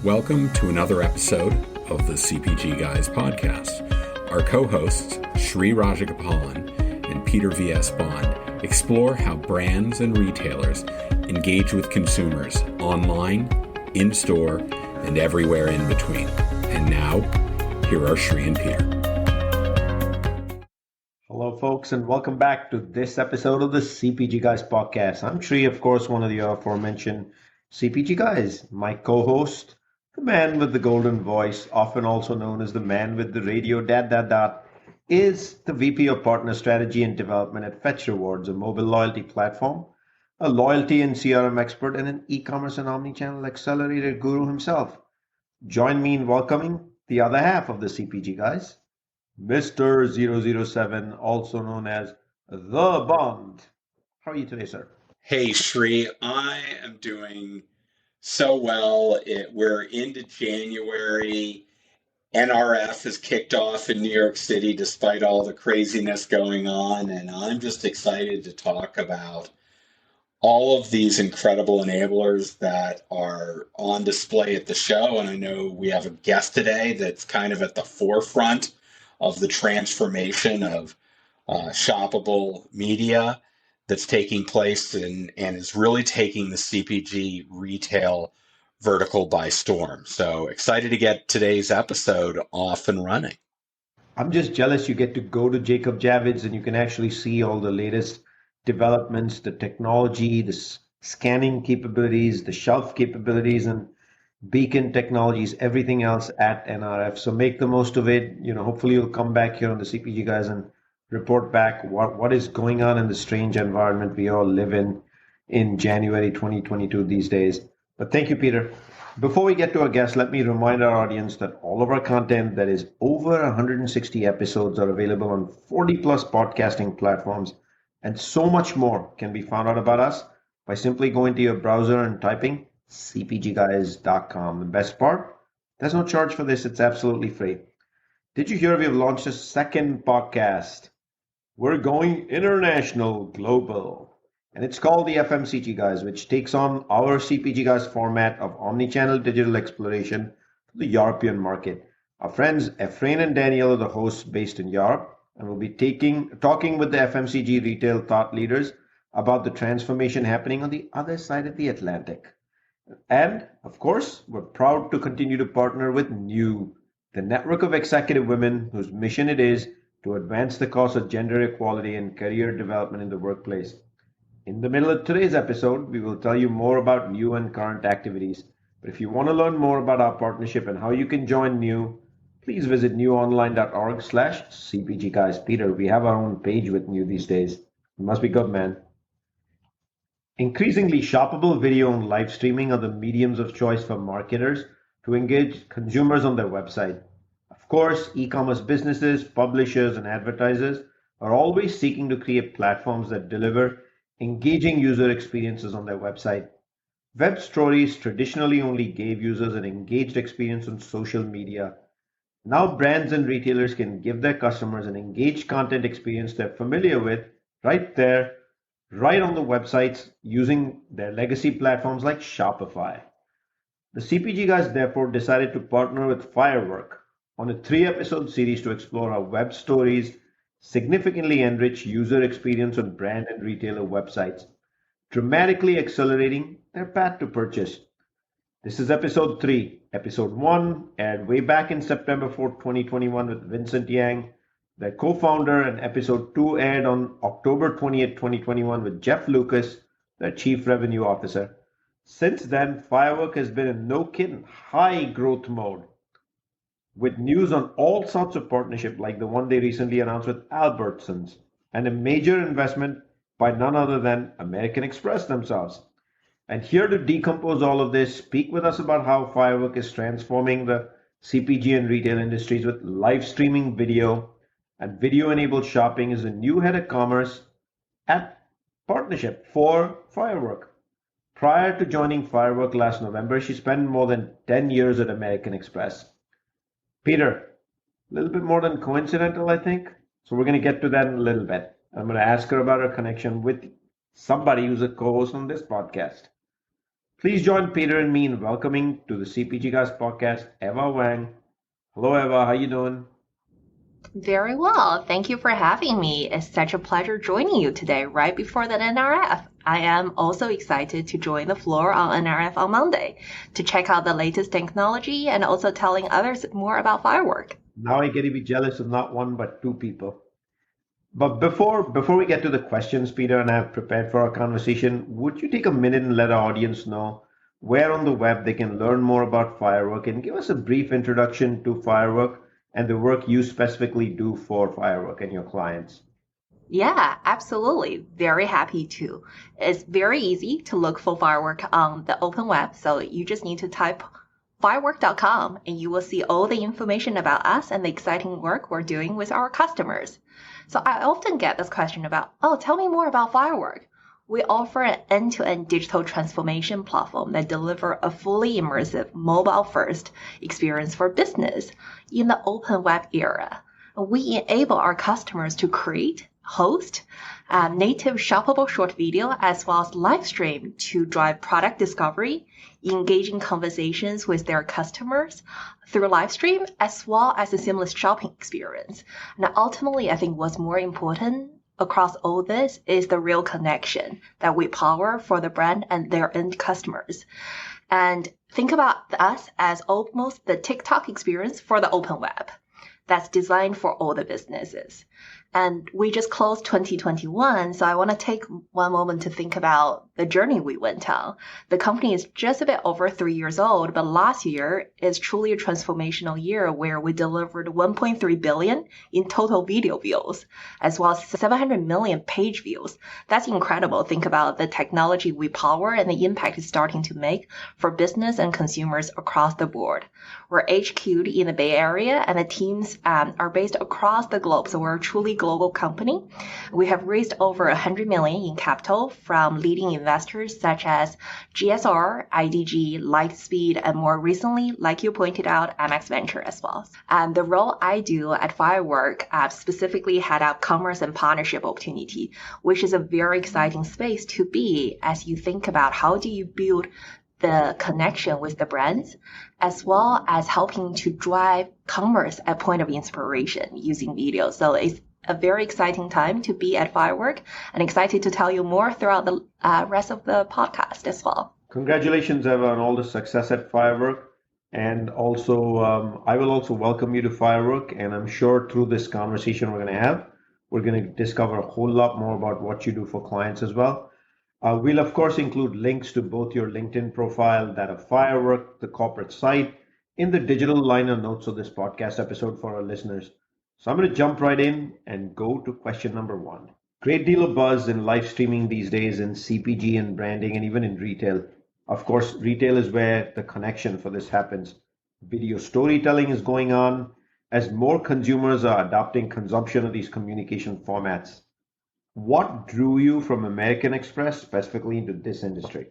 Welcome to another episode of the CPG Guys podcast. Our co-hosts, Sri Rajagopalan and Peter V.S. Bond, explore how brands and retailers engage with consumers online, in-store, and everywhere in between. And now, here are Sri and Peter. Hello, folks, and welcome back to this episode of the CPG Guys podcast. I'm Sri, of course, one of the aforementioned CPG Guys. My co-host, the man with the golden voice, often also known as the man with the radio is the VP of Partner Strategy and Development at Fetch Rewards, a mobile loyalty platform, a loyalty and CRM expert, and an e-commerce and omnichannel accelerator guru himself. Join me in welcoming the other half of the CPG Guys, Mr. 007, also known as The Bond. How are you today, sir? Hey, Sri. I am doing so well. We're into January. NRF has kicked off in New York City despite all the craziness going on, and I'm just excited to talk about all of these incredible enablers that are on display at the show. And I know we have a guest today that's kind of at the forefront of the transformation of shoppable media that's taking place and is really taking the CPG retail vertical by storm. So excited to get today's episode off and running. I'm just jealous you get to go to Jacob Javits and you can actually see all the latest developments, the technology, the scanning capabilities, the shelf capabilities, and beacon technologies, everything else at NRF. So make the most of it. Hopefully you'll come back here on the CPG Guys and report back what is going on in the strange environment we all live in January 2022 these days. But thank you, Peter. Before we get to our guest, let me remind our audience that all of our content, that is over 160 episodes, are available on 40 plus podcasting platforms, and so much more can be found out about us by simply going to your browser and typing cpgguys.com. The best part, there's no charge for this. It's absolutely free. Did you hear we have launched a second podcast? We're going international, global. And it's called the FMCG Guys, which takes on our CPG Guys format of omnichannel digital exploration for the European market. Our friends Efrain and Daniel are the hosts based in Europe, and we'll be talking with the FMCG retail thought leaders about the transformation happening on the other side of the Atlantic. And, of course, we're proud to continue to partner with NEW, the network of executive women whose mission it is to advance the cause of gender equality and career development in the workplace. In the middle of today's episode, we will tell you more about NEW and current activities. But if you want to learn more about our partnership and how you can join NEW, please visit newonline.org/CPG Guys. Peter, we have our own page with NEW these days. It must be good, man. Increasingly, shoppable video and live streaming are the mediums of choice for marketers to engage consumers on their website. Of course, e-commerce businesses, publishers, and advertisers are always seeking to create platforms that deliver engaging user experiences on their website. Web stories traditionally only gave users an engaged experience on social media. Now brands and retailers can give their customers an engaged content experience they're familiar with right there, right on the websites, using their legacy platforms like Shopify. The CPG Guys therefore decided to partner with Firework on a 3-episode series to explore how web stories significantly enrich user experience on brand and retailer websites, dramatically accelerating their path to purchase. This is episode 3. Episode 1 aired way back in September 4th, 2021 with Vincent Yang, their co-founder, and episode 2 aired on October 20th, 2021 with Jeff Lucas, their chief revenue officer. Since then, Firework has been in no-kidding high growth mode, with news on all sorts of partnership like the one they recently announced with Albertsons, and a major investment by none other than American Express themselves. And here to decompose all of this, speak with us about how Firework is transforming the CPG and retail industries with live streaming video and video-enabled shopping, is the new head of commerce at Partnership for Firework. Prior to joining Firework last November, she spent more than 10 years at American Express. Peter, a little bit more than coincidental, I think. So we're going to get to that in a little bit. I'm going to ask her about her connection with somebody who's a co-host on this podcast. Please join Peter and me in welcoming to the CPG Guys podcast, Eva Wang. Hello, Eva. How you doing? Very well. Thank you for having me. It's such a pleasure joining you today, right before the NRF. I am also excited to join the floor on NRF on Monday to check out the latest technology and also telling others more about Firework. Now I get to be jealous of not one but two people. But before we get to the questions, Peter and I have prepared for our conversation, would you take a minute and let our audience know where on the web they can learn more about Firework and give us a brief introduction to Firework and the work you specifically do for Firework and your clients? Yeah, absolutely. Very happy to. It's very easy to look for Firework on the open web. So you just need to type firework.com and you will see all the information about us and the exciting work we're doing with our customers. So I often get this question about, oh, tell me more about Firework. We offer an end-to-end digital transformation platform that delivers a fully immersive mobile-first experience for business in the open web era. We enable our customers to create, host, native shoppable short video as well as live stream to drive product discovery, engaging conversations with their customers through live stream, as well as a seamless shopping experience. And ultimately, I think what's more important across all this is the real connection that we power for the brand and their end customers. And think about us as almost the TikTok experience for the open web that's designed for all the businesses. And we just closed 2021, so I want to take one moment to think about the journey we went on. The company is just a bit over 3 years old, but last year is truly a transformational year where we delivered 1.3 billion in total video views, as well as 700 million page views. That's incredible. Think about the technology we power and the impact it's starting to make for business and consumers across the board. We're HQ'd in the Bay Area, and the teams are based across the globe, so we're a truly global company. We have raised over 100 million in capital from leading investors such as GSR, IDG, Lightspeed, and more recently, like you pointed out, Amex Venture as well. The role I do at Firework specifically head up commerce and partnership opportunity, which is a very exciting space to be as you think about how do you build the connection with the brands, as well as helping to drive commerce at point of inspiration using video. So it's a very exciting time to be at Firework and excited to tell you more throughout the rest of the podcast as well. Congratulations, Eva, on all the success at Firework. And also, I will also welcome you to Firework. And I'm sure through this conversation we're going to discover a whole lot more about what you do for clients as well. We'll, of course, include links to both your LinkedIn profile, that of Firework, the corporate site, in the digital liner notes of this podcast episode for our listeners. So I'm going to jump right in and go to question number one. Great deal of buzz in live streaming these days in CPG and branding and even in retail. Of course, retail is where the connection for this happens. Video storytelling is going on as more consumers are adopting consumption of these communication formats. What drew you from American Express specifically into this industry?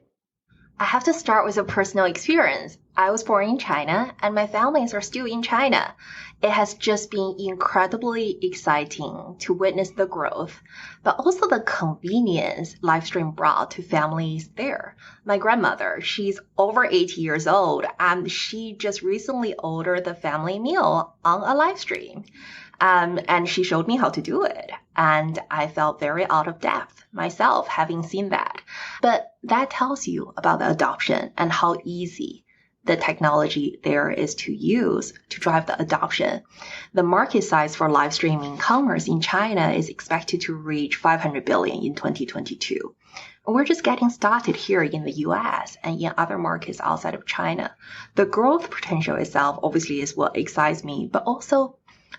I have to start with a personal experience. I was born in China and my families are still in China. It has just been incredibly exciting to witness the growth, but also the convenience live stream brought to families there. My grandmother, she's over 80 years old and she just recently ordered the family meal on a live stream. And she showed me how to do it. And I felt very out of depth myself having seen that. But that tells you about the adoption and how easy the technology there is to use to drive the adoption. The market size for live streaming commerce in China is expected to reach 500 billion in 2022. We're just getting started here in the US and in other markets outside of China. The growth potential itself obviously is what excites me, but also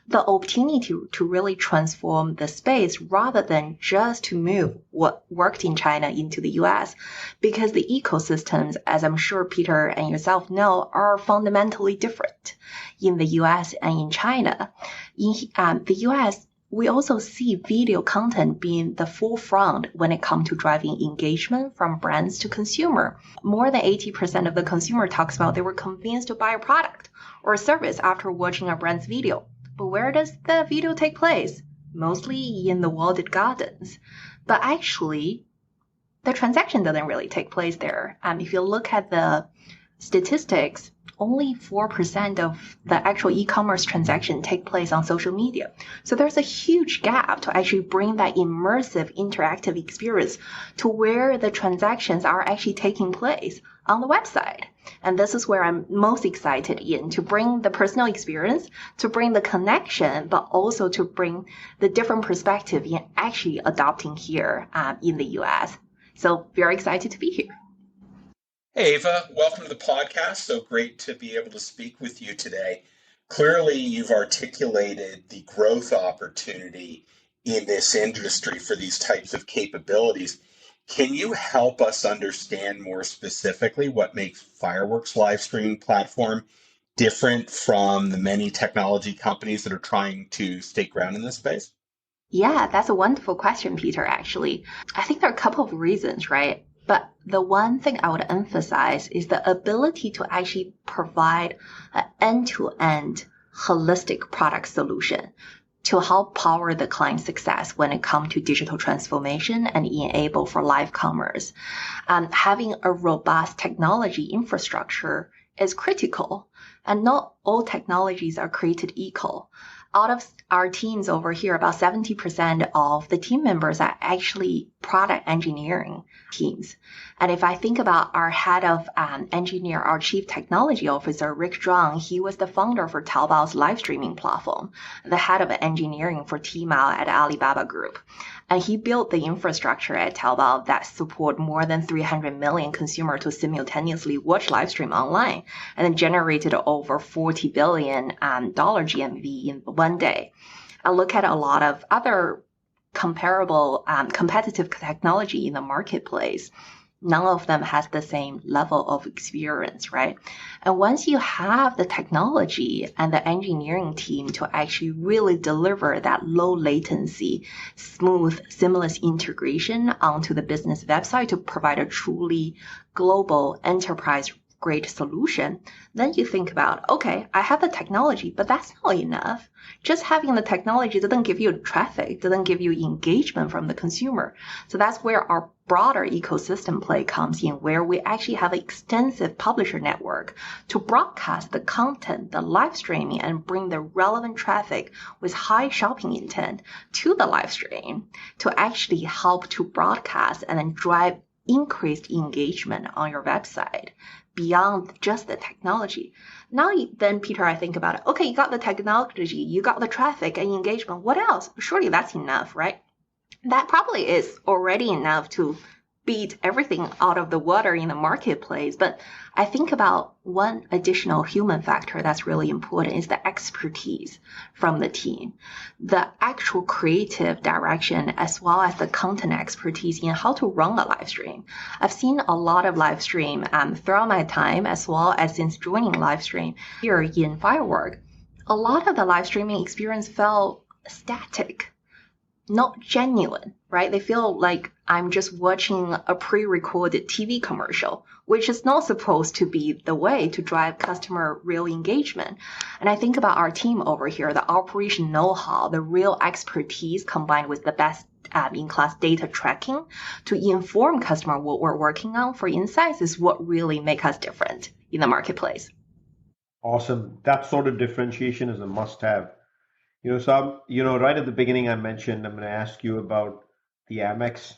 the opportunity to really transform the space rather than just to move what worked in China into the US, because the ecosystems, as I'm sure Peter and yourself know, are fundamentally different in the US and in China. In the US, we also see video content being the forefront when it comes to driving engagement from brands to consumer. More than 80% of the consumer talks about they were convinced to buy a product or a service after watching a brand's video. But where does the video take place? Mostly in the walled gardens. But actually, the transaction doesn't really take place there. If you look at the statistics, only 4% of the actual e-commerce transaction take place on social media. So there's a huge gap to actually bring that immersive interactive experience to where the transactions are actually taking place on the website. And this is where I'm most excited in, to bring the personal experience, to bring the connection, but also to bring the different perspective in actually adopting here in the US. So very excited to be here. Hey, Ava, welcome to the podcast. So great to be able to speak with you today. Clearly, you've articulated the growth opportunity in this industry for these types of capabilities. Can you help us understand more specifically what makes Firework's live streaming platform different from the many technology companies that are trying to stake ground in this space? Yeah, that's a wonderful question, Peter, actually. I think there are a couple of reasons, right? But the one thing I would emphasize is the ability to actually provide an end-to-end holistic product solution to help power the client success when it comes to digital transformation and enable for live commerce. Having a robust technology infrastructure is critical, and not all technologies are created equal. Out of our teams over here, about 70% of the team members are actually product engineering teams. And if I think about our head of engineer, our chief technology officer, Rick Zhuang, he was the founder for Taobao's live streaming platform, the head of engineering for Tmall at Alibaba Group. And he built the infrastructure at Taobao that support more than 300 million consumers to simultaneously watch live stream online, and then generated over $40 billion GMV in one day. I look at a lot of other comparable competitive technology in the marketplace. None of them has the same level of experience, right? And once you have the technology and the engineering team to actually really deliver that low latency, smooth, seamless integration onto the business website to provide a truly global enterprise grade solution, then you think about, okay, I have the technology, but that's not enough. Just having the technology doesn't give you traffic, doesn't give you engagement from the consumer. So that's where our broader ecosystem play comes in, where we actually have an extensive publisher network to broadcast the content, the live streaming, and bring the relevant traffic with high shopping intent to the live stream to actually help to broadcast and then drive increased engagement on your website beyond just the technology. Now then, Peter, I think about it. Okay, you got the technology, you got the traffic and engagement. What else? Surely that's enough, right? That probably is already enough to beat everything out of the water in the marketplace. But I think about one additional human factor that's really important is the expertise from the team, the actual creative direction, as well as the content expertise in how to run a live stream. I've seen a lot of live stream throughout my time, as well as since joining live stream here in Firework. A lot of the live streaming experience felt static, not genuine, right? They feel like I'm just watching a pre-recorded TV commercial, which is not supposed to be the way to drive customer real engagement. And I think about our team over here, the operation know-how, the real expertise combined with the best in-class data tracking to inform customer what we're working on for insights is what really make us different in the marketplace. Awesome. That sort of differentiation is a must-have. Right at the beginning, I mentioned I'm going to ask you about the Amex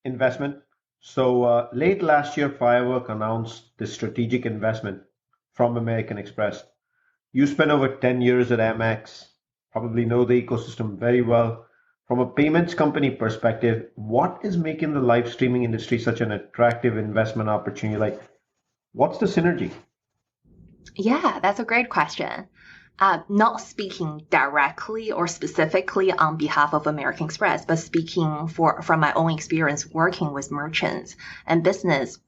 investment. So late last year, Firework announced this strategic investment from American Express. You spent over 10 years at Amex, probably know the ecosystem very well. From a payments company perspective, what is making the live streaming industry such an attractive investment opportunity? Like, what's the synergy? Yeah, that's a great question. Not speaking directly or specifically on behalf of American Express, but speaking from my own experience working with merchants and business,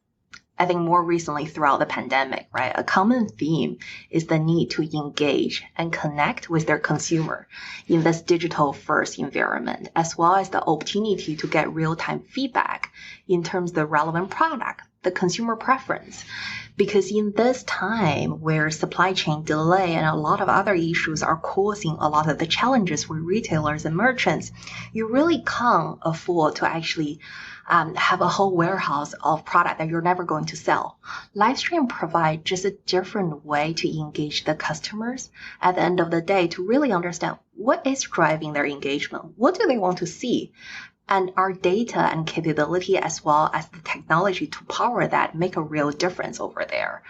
I think more recently throughout the pandemic, right? A common theme is the need to engage and connect with their consumer in this digital first environment, as well as the opportunity to get real-time feedback in terms of the relevant product, the consumer preference. Because in this time where supply chain delay and a lot of other issues are causing a lot of the challenges for retailers and merchants, you really can't afford to actually have a whole warehouse of product that you're never going to sell. Livestream provide just a different way to engage the customers at the end of the day to really understand what is driving their engagement. What do they want to see? And our data and capability as well as the technology to power that make a real difference over there.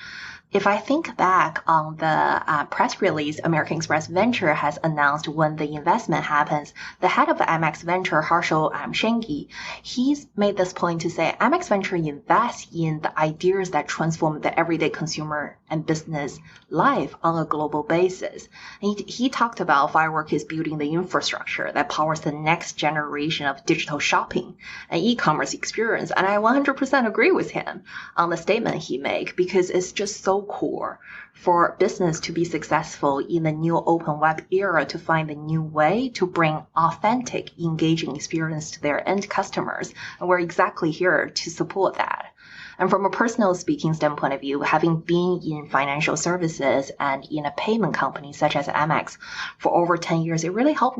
If I think back on the press release American Express Venture has announced when the investment happens, the head of Amex Venture, Harshal Shengi, he's made this point to say Amex Venture invests in the ideas that transform the everyday consumer and business life on a global basis. He talked about Firework is building the infrastructure that powers the next generation of digital shopping and e-commerce experience. And I 100% agree with him on the statement he made because it's just so core for business to be successful in the new open web era to find a new way to bring authentic, engaging experience to their end customers. And we're exactly here to support that. And from a personal speaking standpoint of view, having been in financial services and in a payment company such as Amex for over 10 years, it really helped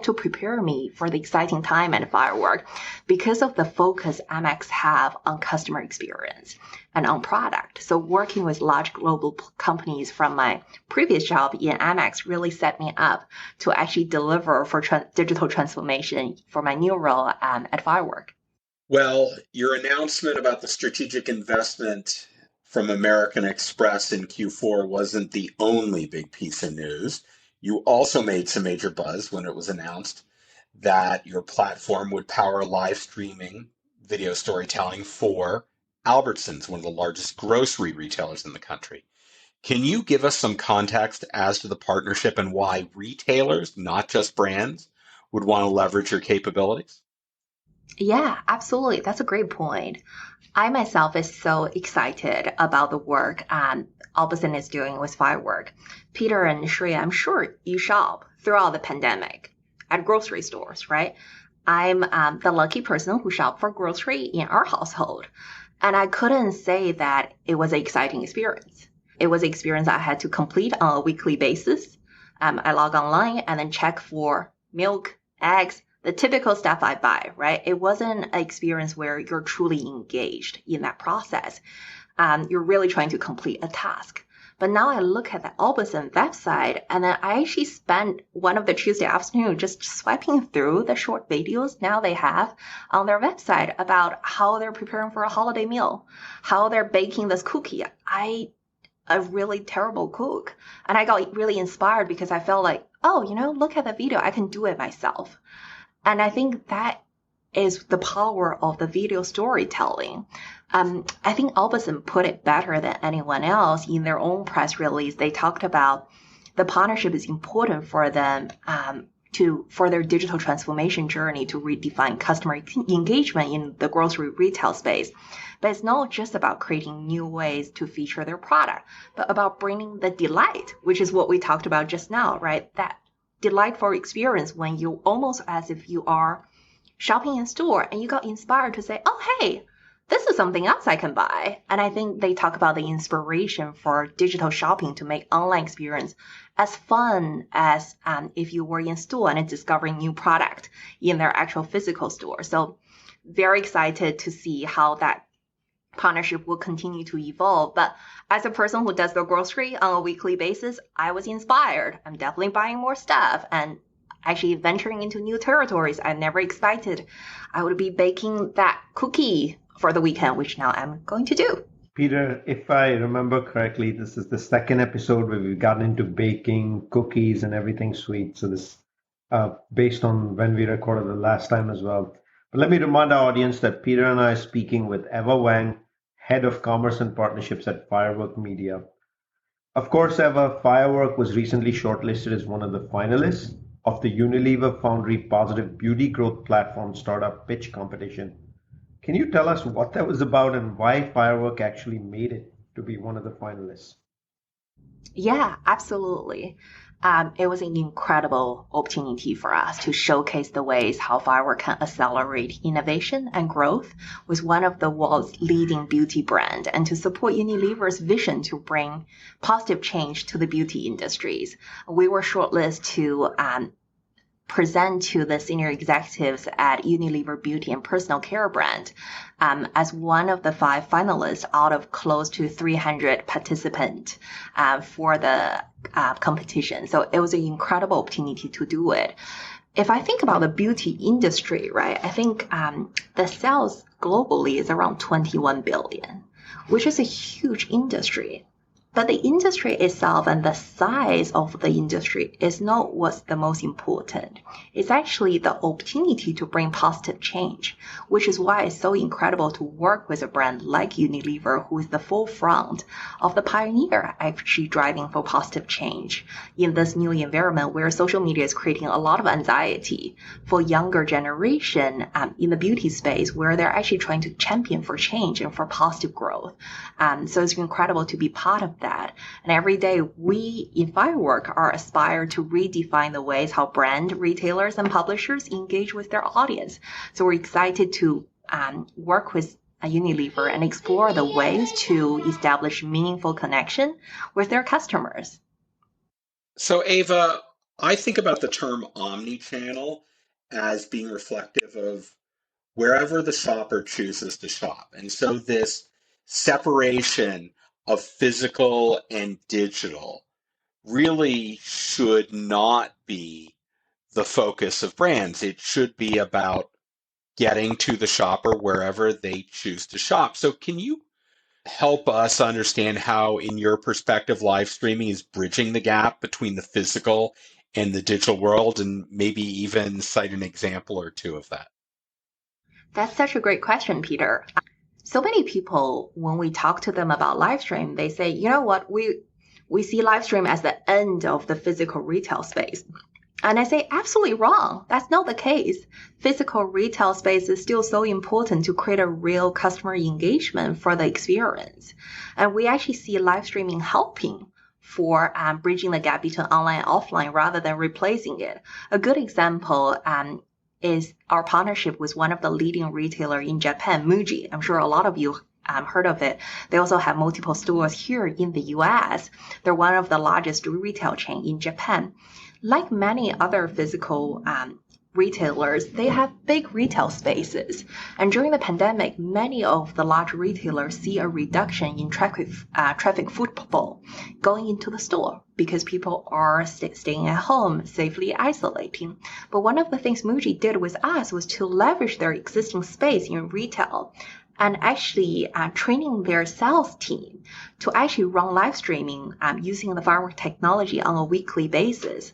to prepare me for the exciting time at Firework because of the focus Amex have on customer experience and on product. So working with large global companies from my previous job in Amex really set me up to actually deliver for digital transformation for my new role at Firework. Well, your announcement about the strategic investment from American Express in Q4 wasn't the only big piece of news. You also made some major buzz when it was announced that your platform would power live streaming video storytelling for Albertsons, one of the largest grocery retailers in the country. Can you give us some context as to the partnership and why retailers, not just brands, would want to leverage your capabilities? Yeah, absolutely. That's a great point. I myself is so excited about the work Albertson is doing with Firework. Peter and Shreya, I'm sure you shop throughout the pandemic at grocery stores, right? I'm the lucky person who shopped for grocery in our household. And I couldn't say that it was an exciting experience. It was an experience I had to complete on a weekly basis. I log online and then check for milk, eggs, the typical stuff I buy, right? It wasn't an experience where you're truly engaged in that process. You're really trying to complete a task. But now I look at the Albertson website and then I actually spent one of the Tuesday afternoon just swiping through the short videos now they have on their website about how they're preparing for a holiday meal, how they're baking this cookie. A really terrible cook. And I got really inspired because I felt like, oh, look at the video. I can do it myself. And I think that is the power of the video storytelling. I think Albertson put it better than anyone else in their own press release. They talked about the partnership is important for them for their digital transformation journey to redefine customer engagement in the grocery retail space. But it's not just about creating new ways to feature their product, but about bringing the delight, which is what we talked about just now, right? That delightful experience when you almost as if you are shopping in store and you got inspired to say, oh, hey, this is something else I can buy. And I think they talk about the inspiration for digital shopping to make online experience as fun as if you were in store and discovering new product in their actual physical store. So very excited to see how that partnership will continue to evolve. But as a person who does the grocery on a weekly basis, I was inspired. I'm definitely buying more stuff and actually venturing into new territories I never expected I would be baking that cookie for the weekend, which now I'm going to do. Peter, if I remember correctly, this is the second episode where we've gotten into baking cookies and everything sweet. So this based on when we recorded the last time as well. But let me remind our audience that Peter and I are speaking with Eva Wang, Head of Commerce and Partnerships at Firework Media. Of course, Eva, Firework was recently shortlisted as one of the finalists of the Unilever Foundry Positive Beauty Growth Platform Startup Pitch Competition. Can you tell us what that was about and why Firework actually made it to be one of the finalists? Yeah, absolutely. It was an incredible opportunity for us to showcase the ways how Firework can accelerate innovation and growth with one of the world's leading beauty brand and to support Unilever's vision to bring positive change to the beauty industries. We were shortlisted to present to the senior executives at Unilever Beauty and Personal Care brand as one of the 5 finalists out of close to 300 participants for the competition. So it was an incredible opportunity to do it. If I think about the beauty industry, right, I think the sales globally is around 21 billion, which is a huge industry. But the industry itself and the size of the industry is not what's the most important. It's actually the opportunity to bring positive change, which is why it's so incredible to work with a brand like Unilever, who is the forefront of the pioneer actually driving for positive change in this new environment where social media is creating a lot of anxiety for younger generation in the beauty space where they're actually trying to champion for change and for positive growth. So it's incredible to be part of that. And every day we in Firework are aspired to redefine the ways how brand retailers and publishers engage with their audience. So we're excited to work with Unilever and explore the ways to establish meaningful connection with their customers. So, Ava, I think about the term omni-channel as being reflective of wherever the shopper chooses to shop. And so this separation of physical and digital really should not be the focus of brands. It should be about getting to the shopper wherever they choose to shop. So can you help us understand how, in your perspective, live streaming is bridging the gap between the physical and the digital world, and maybe even cite an example or two of that? That's such a great question, Peter. So many people, when we talk to them about live stream, they say, you know what, we see live stream as the end of the physical retail space. And I say, absolutely wrong. That's not the case. Physical retail space is still so important to create a real customer engagement for the experience. And we actually see live streaming helping for bridging the gap between online and offline rather than replacing it. A good example is our partnership with one of the leading retailers in Japan, Muji. I'm sure a lot of you heard of it. They also have multiple stores here in the US. They're one of the largest retail chain in Japan. Like many other physical retailers, they have big retail spaces. And during the pandemic, many of the large retailers see a reduction in traffic footfall going into the store because people are staying at home, safely isolating. But one of the things Muji did with us was to leverage their existing space in retail and actually training their sales team to actually run live streaming using the Firework technology on a weekly basis.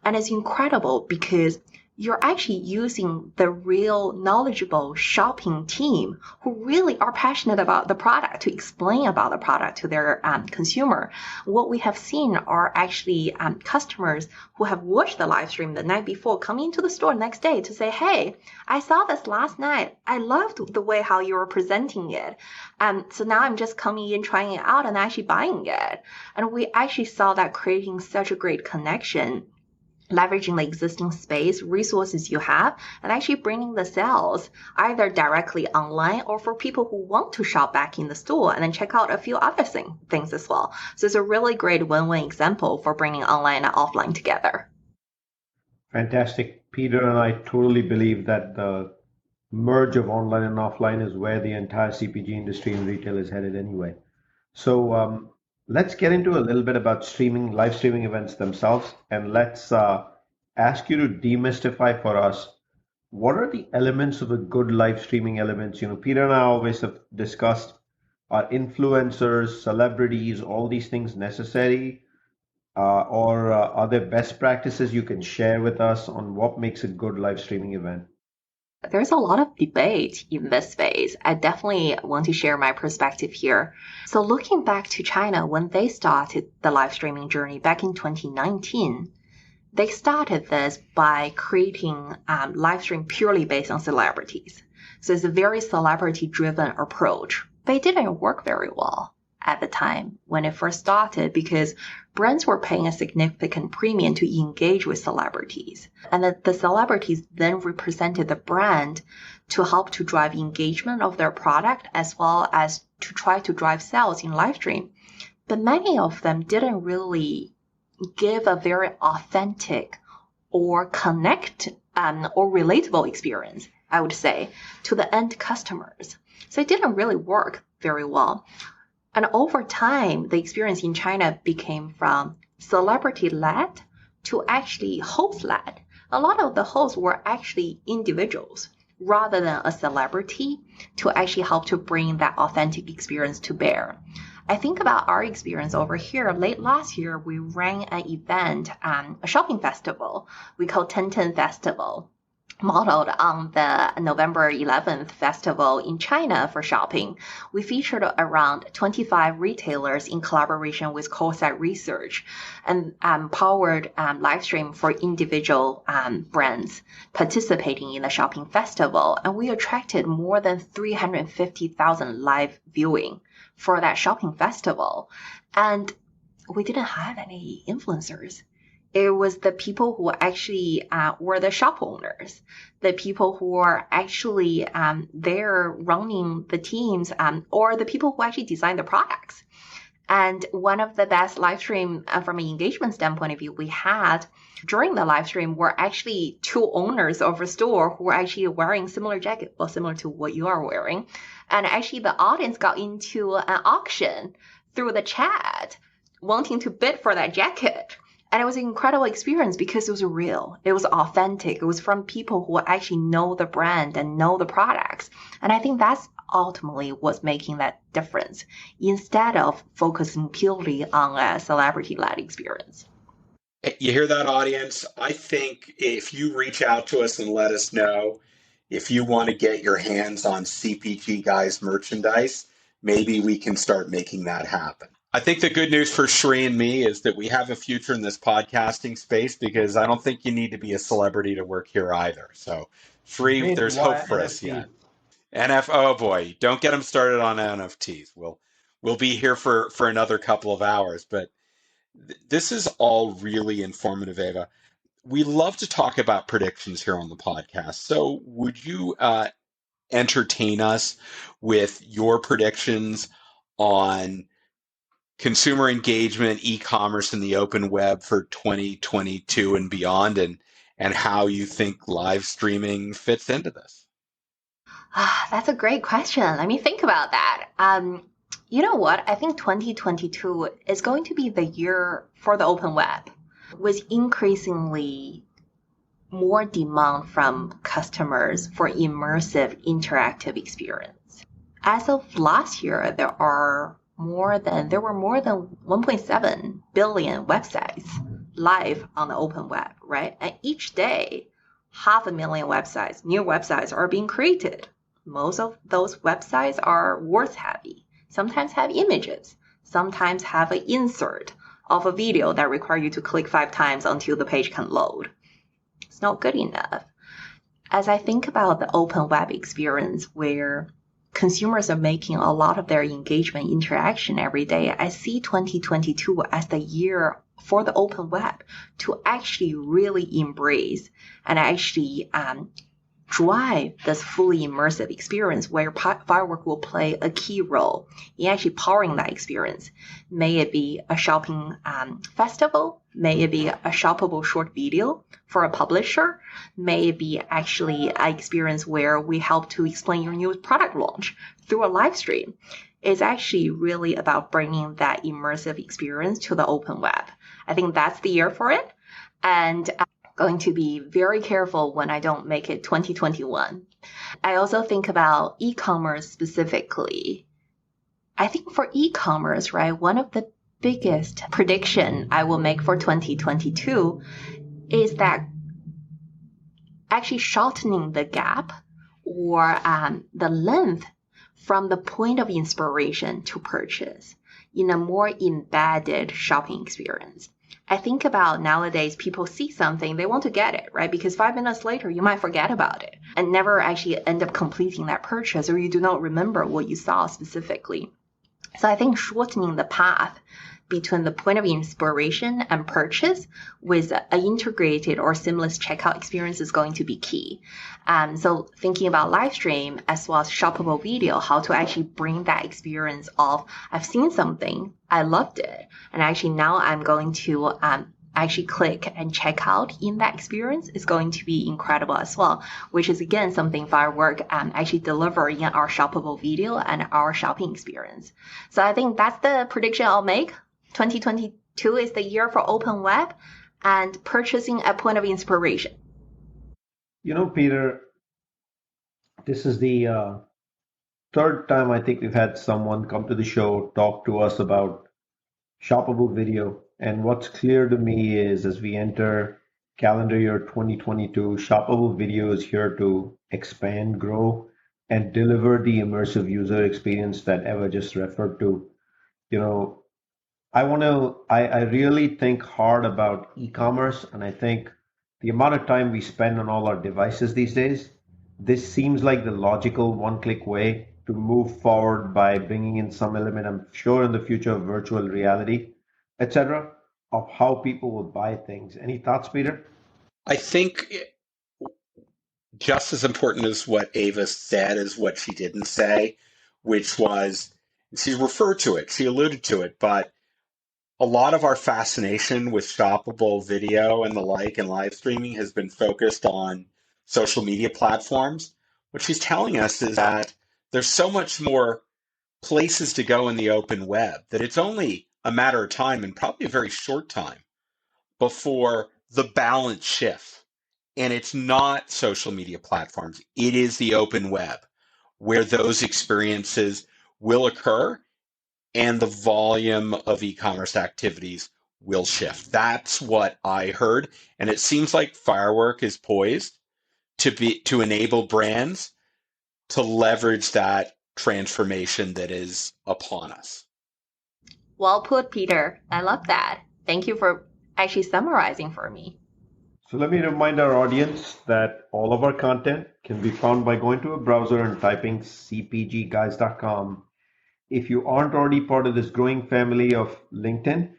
And it's incredible because you're actually using the real knowledgeable shopping team who really are passionate about the product to explain about the product to their consumer. What we have seen are actually customers who have watched the live stream the night before coming into the store next day to say, hey, I saw this last night. I loved the way how you were presenting it. So now I'm just coming in, trying it out and actually buying it. And we actually saw that creating such a great connection, leveraging the existing space, resources you have, and actually bringing the sales either directly online or for people who want to shop back in the store and then check out a few other things as well. So it's a really great win-win example for bringing online and offline together. Fantastic. Peter and I totally believe that the merge of online and offline is where the entire CPG industry and retail is headed anyway. So let's get into a little bit about streaming, live streaming events themselves, and let's ask you to demystify for us what are the elements of a good live streaming elements. Peter and I always have discussed, are influencers, celebrities, all these things necessary, or are there best practices you can share with us on what makes a good live streaming event? There's a lot of debate in this space. I definitely want to share my perspective here. So looking back to China, when they started the live streaming journey back in 2019, they started this by creating live stream purely based on celebrities. So it's a very celebrity driven approach, but it didn't work very well. at the time when it first started because brands were paying a significant premium to engage with celebrities. And the celebrities then represented the brand to help to drive engagement of their product as well as to try to drive sales in live stream. But many of them didn't really give a very authentic or connect or relatable experience, I would say, to the end customers. So it didn't really work very well. And over time, the experience in China became from celebrity-led to actually host-led. A lot of the hosts were actually individuals rather than a celebrity to actually help to bring that authentic experience to bear. I think about our experience over here. Late last year, we ran an event, a shopping festival we call 1010 Festival, modeled on the November 11th festival in China for shopping. We featured around 25 retailers in collaboration with Corsair Research and powered live stream for individual brands participating in the shopping festival. And we attracted more than 350,000 live viewing for that shopping festival. And we didn't have any influencers. It was the people who actually were the shop owners, the people who are actually there running the teams, or the people who actually design the products. And one of the best live stream from an engagement standpoint of view we had during the live stream were actually two owners of a store who were actually wearing similar jacket, well, similar to what you are wearing. And actually the audience got into an auction through the chat, wanting to bid for that jacket. And it was an incredible experience because it was real. It was authentic. It was from people who actually know the brand and know the products. And I think that's ultimately what's making that difference instead of focusing purely on a celebrity-led experience. You hear that, audience? I think if you reach out to us and let us know if you want to get your hands on CPG Guys merchandise, maybe we can start making that happen. I think the good news for Sri and me is that we have a future in this podcasting space because I don't think you need to be a celebrity to work here either. So, Sri, there's hope for us yet. Oh boy, don't get them started on NFTs. We'll be here for another couple of hours, but this is all really informative, Ava. We love to talk about predictions here on the podcast. So would you entertain us with your predictions on consumer engagement, e-commerce, and the open web for 2022 and beyond, and how you think live streaming fits into this? That's a great question. Let me think about that. You know what? I think 2022 is going to be the year for the open web with increasingly more demand from customers for immersive interactive experience. As of last year, there were more than 1.7 billion websites live on the open web, right? And each day, 500,000 websites, new websites are being created. Most of those websites are words heavy, sometimes have images, sometimes have an insert of a video that require you to click 5 times until the page can load. It's not good enough. As I think about the open web experience where consumers are making a lot of their engagement interaction every day, I see 2022 as the year for the open web to actually really embrace and actually drive this fully immersive experience where Firework will play a key role in actually powering that experience. May it be a shopping festival, may it be a shoppable short video for a publisher, may it be actually an experience where we help to explain your new product launch through a live stream. It's actually really about bringing that immersive experience to the open web. I think that's the year for it. And going to be very careful when I don't make it 2021. I also think about e-commerce specifically. I think for e-commerce, right, one of the biggest prediction I will make for 2022 is that actually shortening the gap or the length from the point of inspiration to purchase in a more embedded shopping experience. I think about nowadays people see something, they want to get it, right? Because 5 minutes later, you might forget about it and never actually end up completing that purchase, or you do not remember what you saw specifically. So I think shortening the path between the point of inspiration and purchase with an integrated or seamless checkout experience is going to be key. So thinking about live stream as well as shoppable video, how to actually bring that experience of I've seen something, I loved it, and actually now I'm going to actually click and check out in that experience is going to be incredible as well, which is again something Firework actually deliver in our shoppable video and our shopping experience. So I think that's the prediction I'll make. 2022 is the year for open web and purchasing at point of inspiration. Peter, this is the third time I think we've had someone come to the show, talk to us about shoppable video. And what's clear to me is as we enter calendar year 2022, shoppable video is here to expand, grow, and deliver the immersive user experience that Eva just referred to. I really think hard about e-commerce, and I think the amount of time we spend on all our devices these days, this seems like the logical one-click way to move forward by bringing in some element, I'm sure in the future of virtual reality, etc., of how people will buy things. Any thoughts, Peter? I think just as important as what Ava said is what she didn't say, which was, she referred to it, she alluded to it, but a lot of our fascination with shoppable video and the like and live streaming has been focused on social media platforms. What she's telling us is that there's so much more places to go in the open web that it's only a matter of time, and probably a very short time, before the balance shifts. And it's not social media platforms, it is the open web where those experiences will occur and the volume of e-commerce activities will shift. That's what I heard. And it seems like Firework is poised to enable brands to leverage that transformation that is upon us. Well put, Peter. I love that. Thank you for actually summarizing for me. So let me remind our audience that all of our content can be found by going to a browser and typing cpgguys.com. If you aren't already part of this growing family of LinkedIn,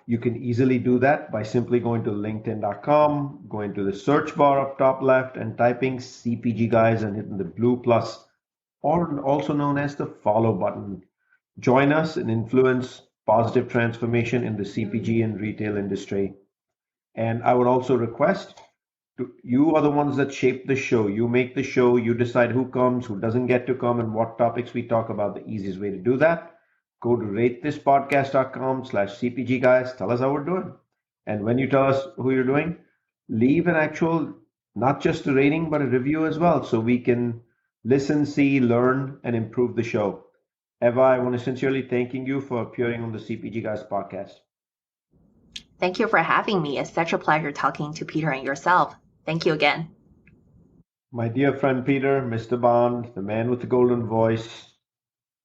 you can easily do that by simply going to linkedin.com, going to the search bar up top left and typing CPG Guys and hitting the blue plus, or also known as the follow button. Join us and influence positive transformation in the CPG and retail industry. And I would also request you are the ones that shape the show. You make the show. You decide who comes, who doesn't get to come, and what topics we talk about. The easiest way to do that, go to ratethispodcast.com/CPG guys. Tell us how we're doing. And when you tell us who you're doing, leave an actual, not just a rating, but a review as well, so we can listen, see, learn, and improve the show. Eva, I want to sincerely thanking you for appearing on the CPG Guys podcast. Thank you for having me. It's such a pleasure talking to Peter and yourself. Thank you again. My dear friend Peter, Mr. Bond, the man with the golden voice,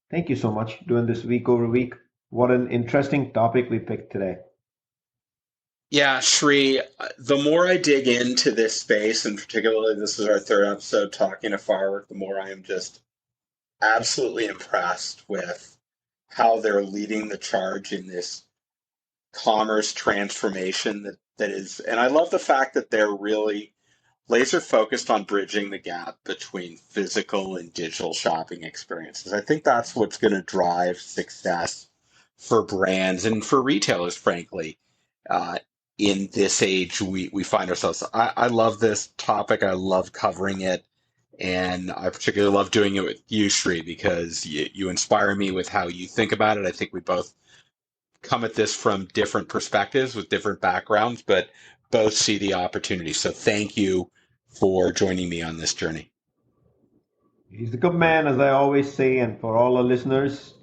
thank you so much for doing this week over week. What an interesting topic we picked today. Yeah, Shri, the more I dig into this space, and particularly this is our third episode talking to Firework, the more I am just absolutely impressed with how they're leading the charge in this commerce transformation that is, and I love the fact that they're really laser focused on bridging the gap between physical and digital shopping experiences. I think that's what's going to drive success for brands and for retailers, frankly, in this age we find ourselves. I love this topic. I love covering it. And I particularly love doing it with you, Shri, because you inspire me with how you think about it. I think we both come at this from different perspectives with different backgrounds, but both see the opportunity. So thank you for joining me on this journey. He's a good man, as I always say, and for all our listeners,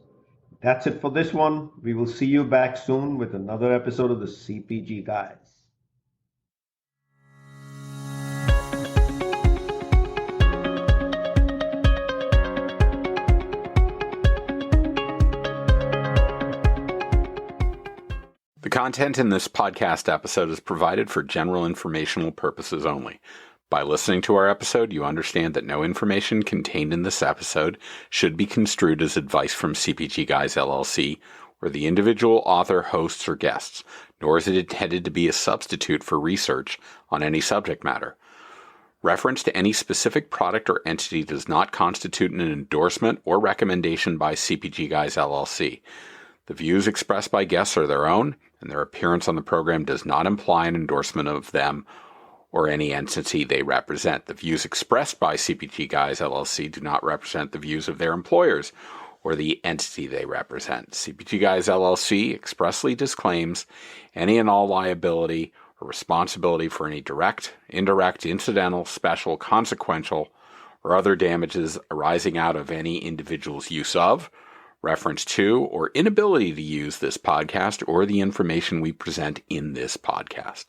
that's it for this one. We will see you back soon with another episode of the CPG Guys. The content in this podcast episode is provided for general informational purposes only. By listening to our episode, you understand that no information contained in this episode should be construed as advice from CPG Guys LLC or the individual author, hosts, or guests, nor is it intended to be a substitute for research on any subject matter. Reference to any specific product or entity does not constitute an endorsement or recommendation by CPG Guys LLC. The views expressed by guests are their own, and their appearance on the program does not imply an endorsement of them or any entity they represent. The views expressed by CPG Guys LLC do not represent the views of their employers or the entity they represent. CPG Guys LLC expressly disclaims any and all liability or responsibility for any direct, indirect, incidental, special, consequential, or other damages arising out of any individual's use of, reference to, or inability to use this podcast or the information we present in this podcast.